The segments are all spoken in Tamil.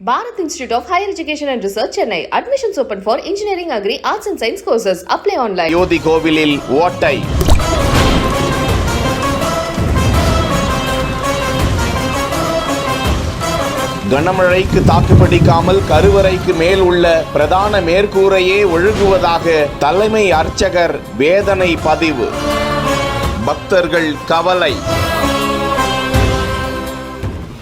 Bharat Institute of Higher Education and Research, Chennai. Admissions open for Engineering, Agri, Arts and Science courses. Apply online. Ayodhya கோவிலில் ஓட்டை. கனமழைக்கு தாக்குப்பிடிக்காமல் கருவறைக்கு மேல் உள்ள பிரதான மேற்கூரையே ஒழுகுவதாக தலைமை அர்ச்சகர் வேதனை பதிவு. பக்தர்கள் கவலை.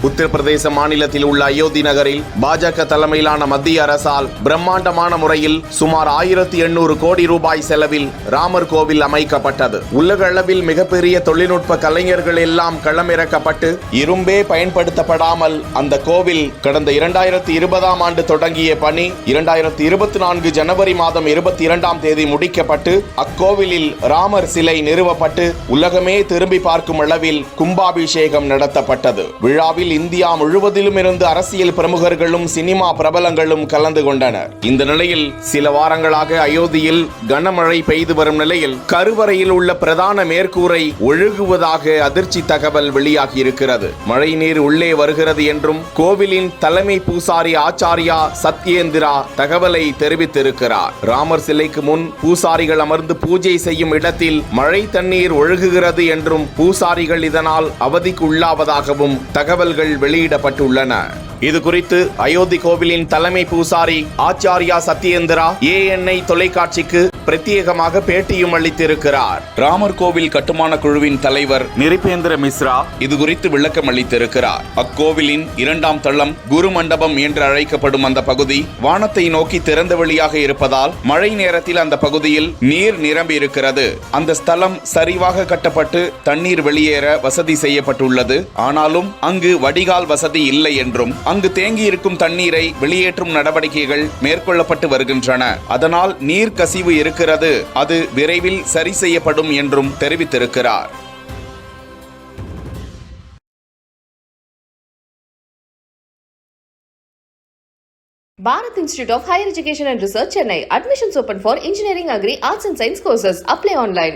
உத்தரப்பிரதேச மாநிலத்தில் உள்ள அயோத்தி நகரில் பாஜக தலைமையிலான மத்திய அரசால் பிரம்மாண்டமான முறையில் சுமார் 1800 கோடி ரூபாய் செலவில் ராமர் கோவில் அமைக்கப்பட்டது. உலக அளவில் மிகப்பெரிய தொழில்நுட்ப கலைஞர்கள் எல்லாம் களமிறக்கப்பட்டு இரும்பே பயன்படுத்தப்படாமல் அந்த கோவில் கடந்த 2020ஆம் ஆண்டு தொடங்கிய பணி 2024 ஜனவரி மாதம் 22ஆம் தேதி முடிக்கப்பட்டு அக்கோவிலில் ராமர் சிலை நிறுவப்பட்டு உலகமே திரும்பி பார்க்கும் அளவில் கும்பாபிஷேகம் நடத்தப்பட்டது. விழாவில் இந்தியா முழுவதிலும் இருந்து அரசியல் பிரமுகர்களும் சினிமா பிரபலங்களும் கலந்து கொண்டனர். இந்த நிலையில் சில வாரங்களாக அயோத்தியில் கனமழை பெய்து வரும் நிலையில் கருவறையில் உள்ள பிரதான மேற்கூரை ஒழுகுவதாக அதிர்ச்சி தகவல் வெளியாகி இருக்கிறது. மழை நீர் உள்ளே வருகிறது என்றும் கோவிலின் தலைமை பூசாரி ஆச்சாரியா சத்யேந்திரா தகவலை தெரிவித்திருக்கிறார். ராமர் சிலைக்கு முன் பூசாரிகள் அமர்ந்து பூஜை செய்யும் இடத்தில் மழை தண்ணீர் ஒழுகுகிறது என்றும் பூசாரிகள் இதனால் அவதிக்கு உள்ளாவதாகவும் தகவல்கள் வெளியிடப்பட்டுள்ளன. இது குறித்து அயோத்தி கோவிலின் தலைமை பூசாரி ஆச்சாரியா சத்யேந்திரா ANI தொலைக்காட்சிக்கு பிரத்யேகமாக பேட்டியும் அளித்திருக்கிறார். ராமர் கோவில் கட்டுமான குழுவின் தலைவர் நிருபேந்திர மிஸ்ரா இது குறித்து விளக்கம் அளித்திருக்கிறார். அக்கோவிலின் 2ஆம் தளம் குரு மண்டபம் என்று அழைக்கப்படும் அந்த பகுதி வானத்தை நோக்கி திறந்த வெளியாக இருப்பதால் மழை நேரத்தில் அந்த பகுதியில் நீர் நிரம்பி இருக்கிறது. அந்த ஸ்தலம் சரிவாக கட்டப்பட்டு தண்ணீர் வெளியேற வசதி செய்யப்பட்டுள்ளது. ஆனாலும் அங்கு வடிகால் வசதி இல்லை என்றும் அங்கு தேங்கி இருக்கும் தண்ணீரை வெளியேற்றும் நடவடிக்கைகள் மேற்கொள்ளப்பட்டு வருகின்றன. அதனால் நீர் கசிவு இருக்கிறது. அது விரைவில் சரி செய்யப்படும் என்றும் தெரிவித்திருக்கிறார். Bharat Institute of Higher Education and Research, Chennai. Admissions open for Engineering, Agri, Arts and Science courses. Apply online.